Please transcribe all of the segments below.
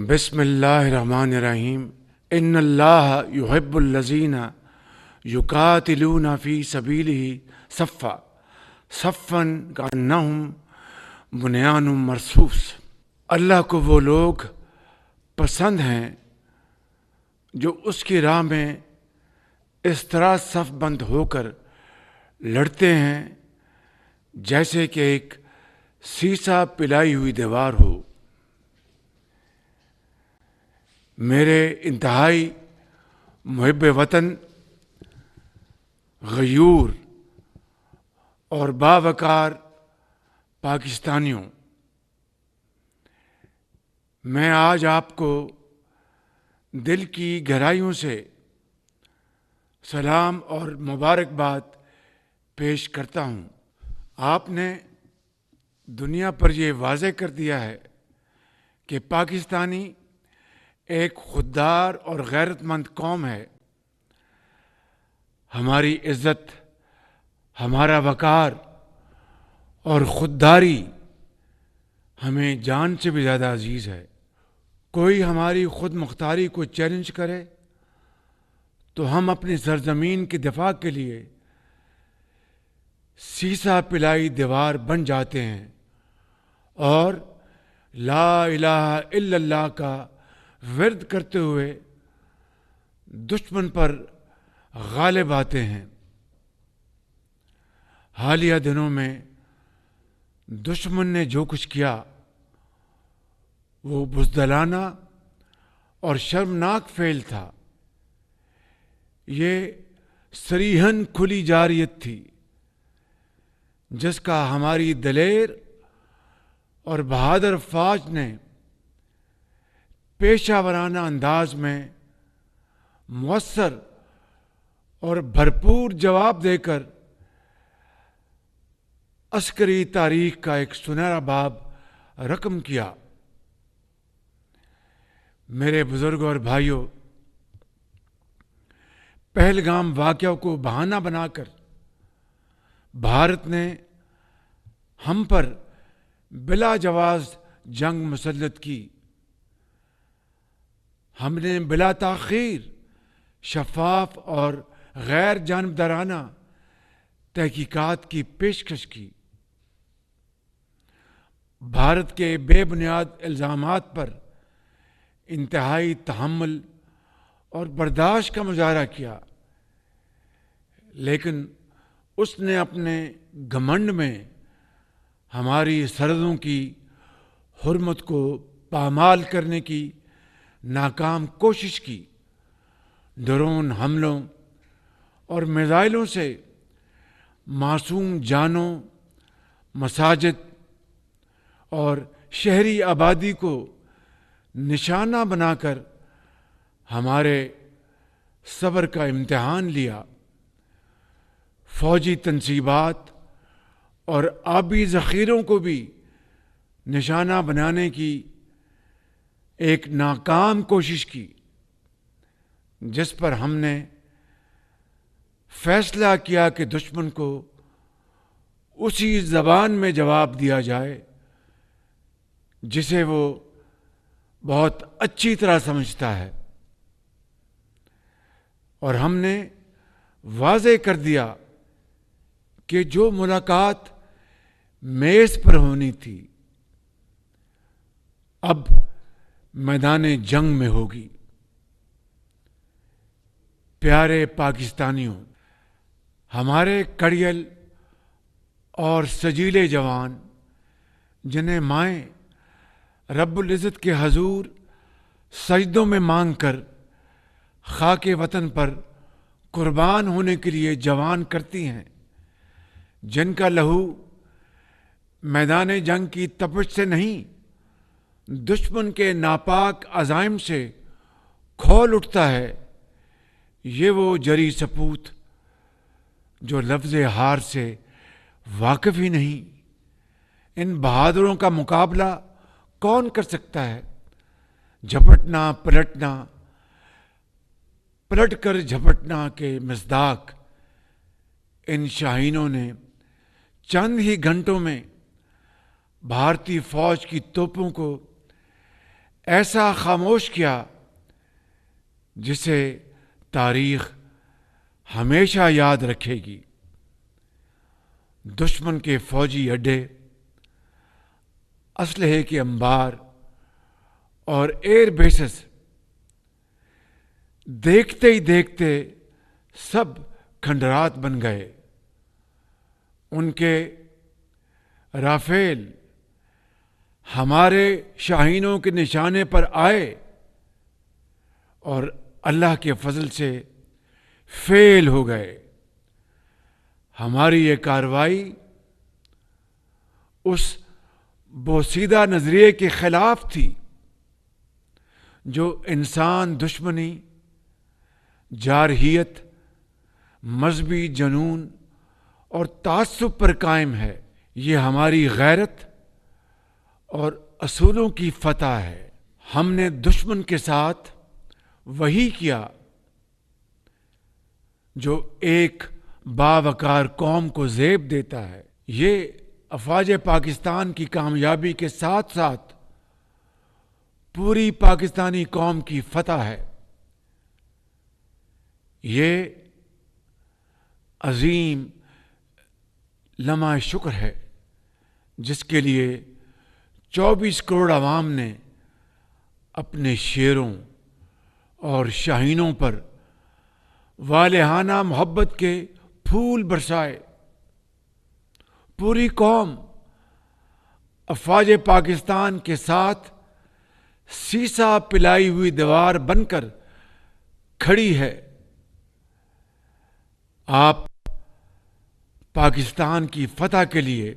बिस्मिल्लाहिर्रहमानिर्रहीम। इन्नल्लाह युहिब्बुल्लज़ीना युकातिलूना फ़ी सबीलिही सफ़्फ़ा सफ़्फ़न कअन्नहुम बुनियानुम मरसूस। अल्लाह को वो लोग पसंद हैं जो उसकी राह में इस तरह सफ़ बंद होकर लड़ते हैं जैसे कि एक सीसा पिलाई हुई दीवार हो। मेरे इंतहाई मुहिब वतन, गयूर और बावकार पाकिस्तानियों, मैं आज आपको दिल की गहराइयों से सलाम और मुबारकबाद पेश करता हूँ। आपने दुनिया पर यह वाज़ेह कर दिया है कि पाकिस्तानी एक खुददार और गैरतमंद कौम है। हमारी इज़्ज़त, हमारा वक़ार और खुददारी हमें जान से भी ज़्यादा अजीज़ है। कोई हमारी खुद मुख्तारी को चैलेंज करे तो हम अपनी सरज़मीन की दिफा के लिए सीसा पिलाई दीवार बन जाते हैं और ला इलाहा इल्लल्लाह का विर्द करते हुए दुश्मन पर गालिब आते हैं। हालिया दिनों में दुश्मन ने जो कुछ किया वो बुज़दिलाना और शर्मनाक फेल था। ये सरीहन खुली जारियत थी जिसका हमारी दलेर और बहादुर फ़ौज ने पेशावराना अंदाज में मुअस्सर और भरपूर जवाब देकर अस्करी तारीख का एक सुनहरा बाब रकम किया। मेरे बुजुर्गों और भाइयों, पहलगाम वाक़या को बहाना बनाकर भारत ने हम पर बिला जवाज़ जंग मुसल्लत की। हमने बिला ताख़ीर शफ़ाफ और गैर जानबदाराना तहकीकात की पेशकश की। भारत के बेबुनियाद इल्ज़ामात पर इंतहाई तहम्मुल और बर्दाश्त का मुजाहरा किया, लेकिन उसने अपने घमंड में हमारी सरहदों की हुर्मत को पामाल करने की नाकाम कोशिश की। ड्रोन हमलों और मिसाइलों से मासूम जानों, मसाजिद और शहरी आबादी को निशाना बनाकर हमारे सब्र का इम्तिहान लिया। फौजी तंसीबात और आबी ज़ख़ीरों को भी निशाना बनाने की एक नाकाम कोशिश की, जिस पर हमने फैसला किया कि दुश्मन को उसी ज़बान में जवाब दिया जाए जिसे वो बहुत अच्छी तरह समझता है। और हमने वाज़ेह कर दिया कि जो मुलाकात मेज़ पर होनी थी अब मैदान जंग में होगी। प्यारे पाकिस्तानियों, हमारे कड़ियल और सजीले जवान, जिन्हें माएँ रब्बुल इज़्ज़त के हजूर सजदों में मांग कर खाके वतन पर कुर्बान होने के लिए जवान करती हैं, जिनका लहू मैदान जंग की तपिश से नहीं दुश्मन के नापाक अज़ाइम से खौल उठता है, ये वो जरी सपूत जो लफ्ज़ हार से वाकिफ़ ही नहीं। इन बहादुरों का मुकाबला कौन कर सकता है? झपटना पलटना, पलट कर झपटना के मिज़दाक इन शाहीनों ने चंद ही घंटों में भारतीय फौज की तोपों को ऐसा खामोश किया जिसे तारीख हमेशा याद रखेगी। दुश्मन के फौजी अड्डे, असलहे के अंबार और एयर बेसेस देखते ही देखते सब खंडरात बन गए। उनके राफेल हमारे शाहीनों के निशाने पर आए और अल्लाह के फजल से फेल हो गए। हमारी ये कार्रवाई उस बोसीदा नजरिए के खिलाफ थी जो इंसान दुश्मनी, जारहियत, मजहबी जनून और तासुब पर कायम है। ये हमारी गैरत और असूलों की फतह है। हमने दुश्मन के साथ वही किया जो एक बावकार कौम को ज़ेब देता है। ये अफवाज पाकिस्तान की कामयाबी के साथ साथ पूरी पाकिस्तानी कौम की फतह है। ये अजीम लम्हा शुक्र है जिसके लिए 24 करोड़ आवाम ने अपने शेरों और शाहीनों पर वालेहाना मोहब्बत के फूल बरसाए। पूरी कौम अफवाज पाकिस्तान के साथ सीसा पिलाई हुई दीवार बनकर खड़ी है। आप पाकिस्तान की फतह के लिए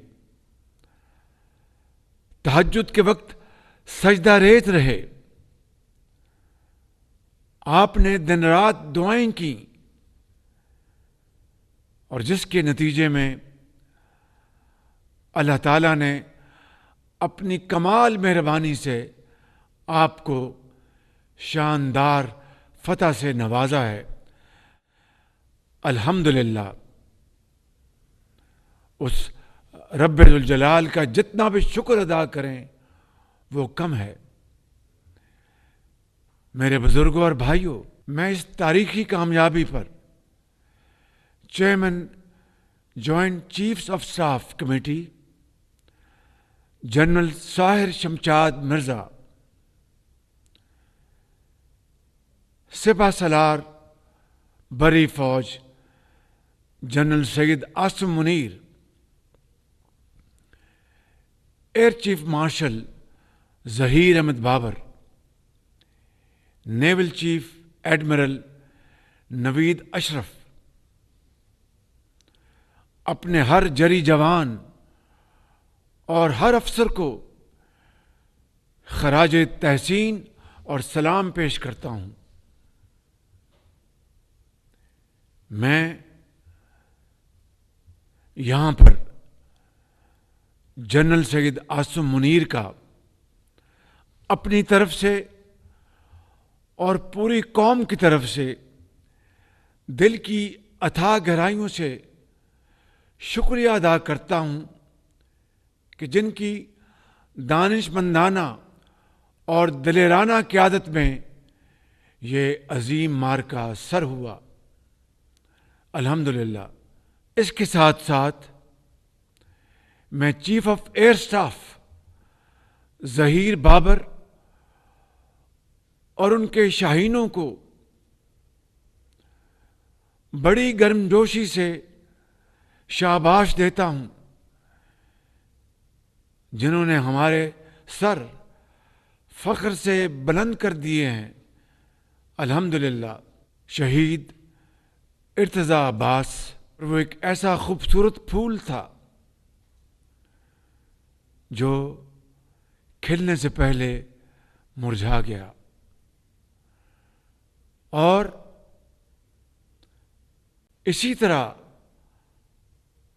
तहज्जुद के वक्त सजदा रेत रहे। आपने दिन रात दुआएं की और जिसके नतीजे में अल्लाह ताला ने अपनी कमाल मेहरबानी से आपको शानदार फतह से नवाजा है। अल्हम्दुलिल्लाह। उस रब्बुल जलाल का जितना भी शुक्र अदा करें वो कम है। मेरे बुजुर्गों और भाइयों, मैं इस तारीखी कामयाबी पर chairman joint chiefs of staff committee general Sahir Shamshad Mirza, सिपा सलार बरी फौज general Syed Asim Munir, air chief marshal Zaheer Ahmed Babar, naval chief admiral Naveed Ashraf, अपने हर जरी जवान और हर अफसर को खराज तहसीन और सलाम पेश करता हूं। मैं यहां पर जनरल सैयद आसिम मुनीर का अपनी तरफ से और पूरी कौम की तरफ से दिल की अथाह गहराइयों से शुक्रिया अदा करता हूं कि जिनकी दानिशमंदाना और दिलेराना क़यादत में ये अजीम मार्का सर हुआ। अल्हम्दुलिल्लाह। इसके साथ साथ मैं chief of air staff Zaheer Babar और उनके शाहीनों को बड़ी गर्मजोशी से शाबाश देता हूं, जिन्होंने हमारे सर फख्र से बुलंद कर दिए हैं। अल्हम्दुलिल्लाह। शहीद इर्तज़ा अब्बास, वो एक ऐसा खूबसूरत फूल था जो खिलने से पहले मुरझा गया, और इसी तरह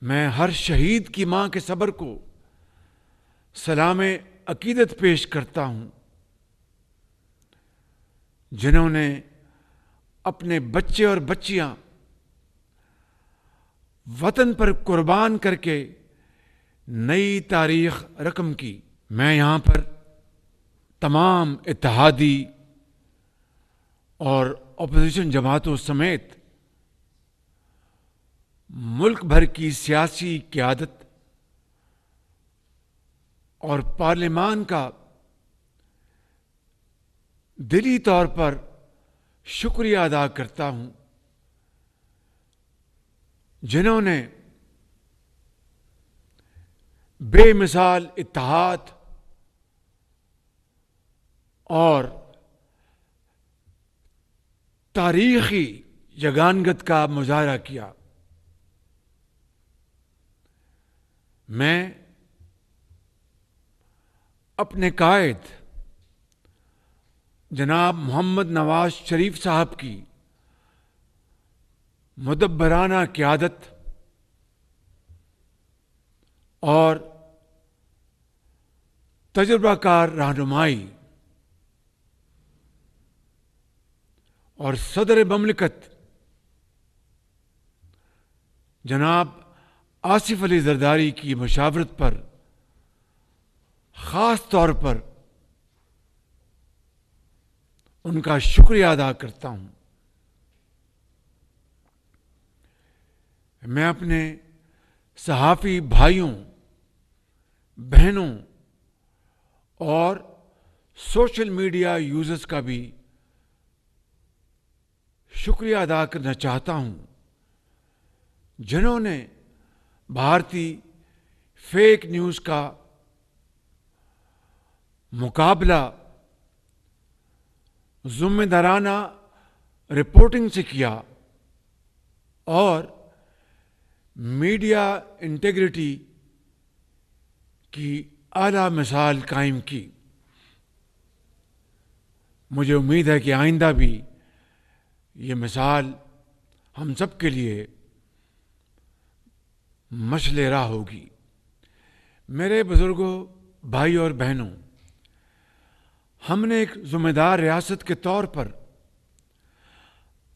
मैं हर शहीद की मां के सब्र को सलाम अकीदत पेश करता हूं, जिन्होंने अपने बच्चे और बच्चियां वतन पर कुर्बान करके नई तारीख रकम की। मैं यहां पर तमाम इत्तेहादी और अपोजिशन जमातों समेत मुल्क भर की सियासी क़यादत और पार्लियामान का दिली तौर पर शुक्रिया अदा करता हूं, जिन्होंने बेमिसाल इत्तेहाद और तारीखी यगानगत का मुजाहरा किया। मैं अपने कायद जनाब मोहम्मद नवाज शरीफ साहब की मुदब्बराना क़यादत और तजुर्बाकार रहनुमाई और सदर ममलिकत जनाब आसिफ अली जरदारी की मशावरत पर ख़ास तौर पर उनका शुक्रिया अदा करता हूं। मैं अपने सहाफ़ी भाइयों बहनों और सोशल मीडिया यूज़र्स का भी शुक्रिया अदा करना चाहता हूं, जिन्होंने भारतीय फेक न्यूज़ का मुकाबला ज़िम्मेदाराना रिपोर्टिंग से किया और मीडिया इंटेग्रिटी की आला मिसाल कायम की। मुझे उम्मीद है कि आइंदा भी ये मिसाल हम सब के लिए मशले राह होगी। मेरे बुजुर्गों, भाई और बहनों, हमने एक ज़िम्मेदार रियासत के तौर पर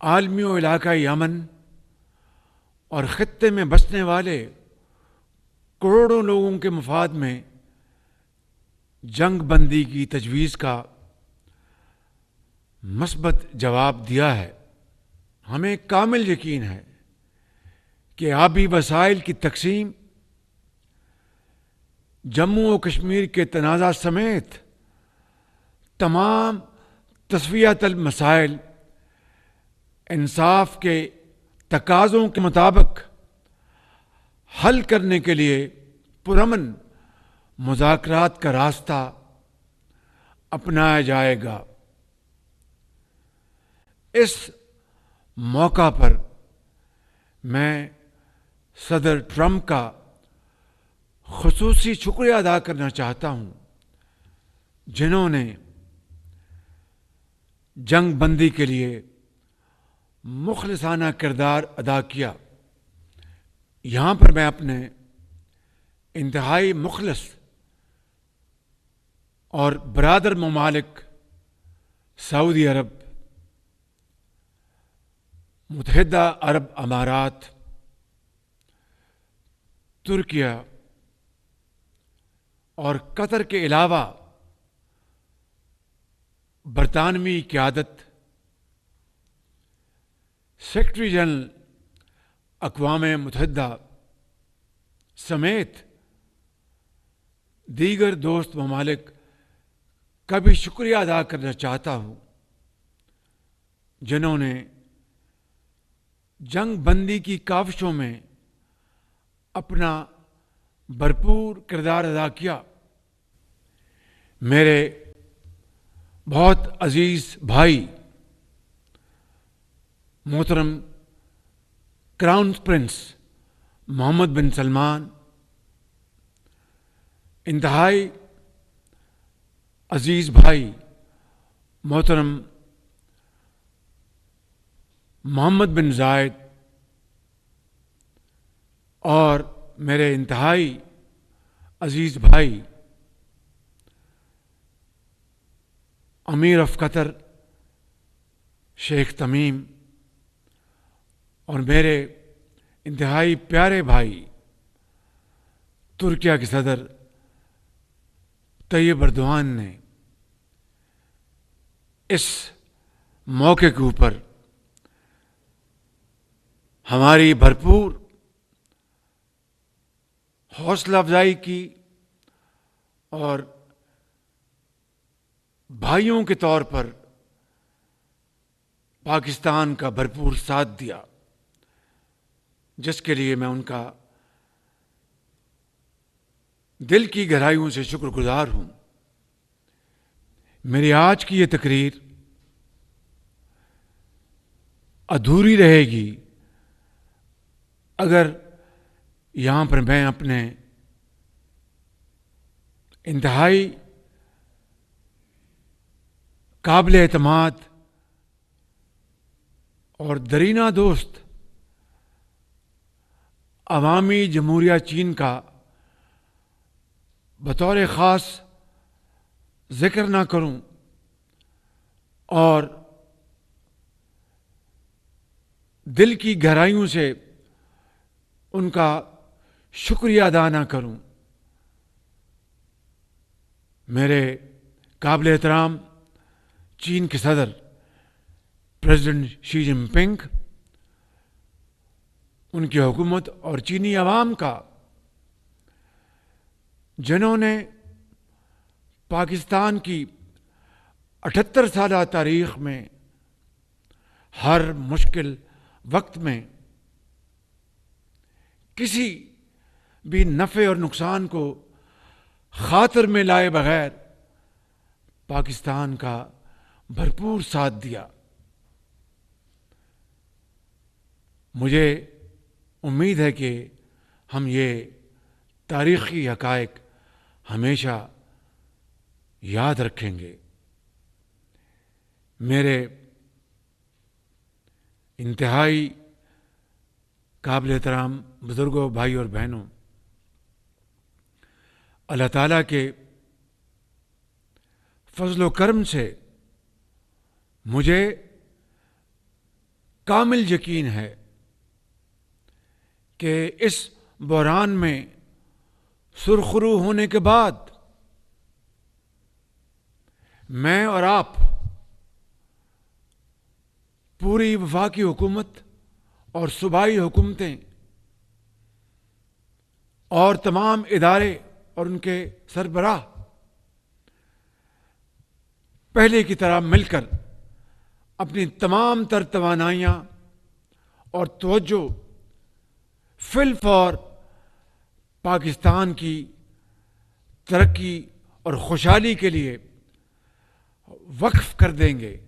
आलमी और इलाकाई अमन और ख़ित्ते में बसने वाले करोड़ों लोगों के मफाद में जंग बंदी की तजवीज़ का मस्बत जवाब दिया है। हमें कामिल यकीन है कि आबी वसाइल की तकसीम, जम्मू और कश्मीर के तनाज़ा समेत तमाम तस्वीयातल मसाइल इंसाफ के तकाज़ों के मुताबिक हल करने के लिए पुरअमन मुज़ाकरात का रास्ता अपनाया जाएगा। इस मौका पर मैं सदर ट्रंप का खुसूसी शुक्रिया अदा करना चाहता हूं, जिन्होंने जंग बंदी के लिए मुखलिसाना किरदार अदा किया। यहाँ पर मैं अपने इंतहाई मुखलिस और बरादर ममालिक सऊदी अरब, मुत्तहिदा अरब अमारात, तुर्किया और कतर के अलावा बरतानवी क़यादत, सेक्रेटरी जनरल अक़वाम मुत्तहिदा समेत दीगर दोस्त ममालिक का भी शुक्रिया अदा करना चाहता हूँ, जिन्होंने जंग बंदी की काविशों में अपना भरपूर किरदार अदा किया। मेरे बहुत अजीज भाई मोहतरम क्राउन प्रिंस मोहम्मद बिन सलमान, इंतहाई अजीज भाई मोहतरम मोहम्मद बिन जायद और मेरे इंतहाई अजीज भाई अमीर ऑफ कतर शेख तमीम और मेरे इंतहाई प्यारे भाई तुर्किया के सदर तैयब एर्दोआन ने इस मौके के ऊपर हमारी भरपूर हौसला अफजाई की और भाइयों के तौर पर पाकिस्तान का भरपूर साथ दिया, जिसके लिए मैं उनका दिल की गहराइयों से शुक्रगुजार हूं। मेरी आज की ये तकरीर अधूरी रहेगी अगर यहां पर मैं अपने इंतहाई काबिल एतमाद और दरीना दोस्त अवामी जमहूरिया चीन का बतौर ख़ास जिक्र ना करूं और दिल की गहराइयों से उनका शुक्रिया अदा ना करूं। मेरे काबिल एहतराम चीन के सदर प्रेसिडेंट शी जिनपिंग, उनकी हुकूमत और चीनी अवाम का, जिन्होंने पाकिस्तान की 78 साल तारीख़ में हर मुश्किल वक्त में किसी भी नफ़े और नुकसान को खातिर में लाए बगैर पाकिस्तान का भरपूर साथ दिया। मुझे उम्मीद है कि हम ये तारीख़ी हक़ाइक़ हमेशा याद रखेंगे। मेरे इंतहाई काबिल एहतराम बुज़ुर्गों, भाई और बहनों, अल्लाह ताला के फजल व करम से मुझे कामिल यकीन है कि इस बहरान में सुरखरू होने के बाद मैं और आप, पूरी वफाकी हुकूमत और सूबाई हुकूमतें और तमाम इदारे और उनके सरबराह पहले की तरह मिलकर अपनी तमाम तर तवानाइयाँ और तवज्जो फिल फॉर पाकिस्तान की तरक्की और खुशहाली के लिए वक्फ कर देंगे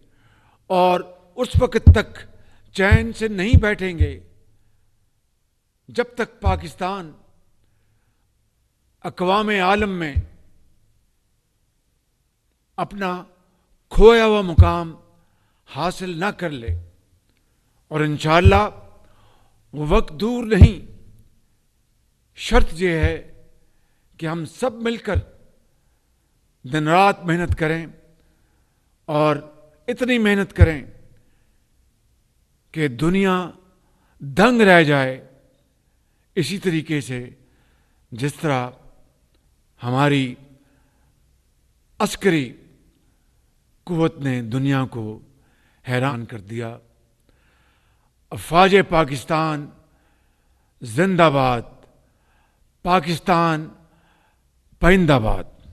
और उस वक्त तक चैन से नहीं बैठेंगे जब तक पाकिस्तान अक़वाम आलम में अपना खोया हुआ मुकाम हासिल ना कर ले। और इंशाअल्लाह वो वक्त दूर नहीं। शर्त यह है कि हम सब मिलकर दिन रात मेहनत करें और इतनी मेहनत करें कि दुनिया दंग रह जाए, इसी तरीके से जिस तरह हमारी अस्करी कुव्वत ने दुनिया को हैरान कर दिया। अफ़वाज पाकिस्तान जिंदाबाद, पाकिस्तान पाइंदाबाद।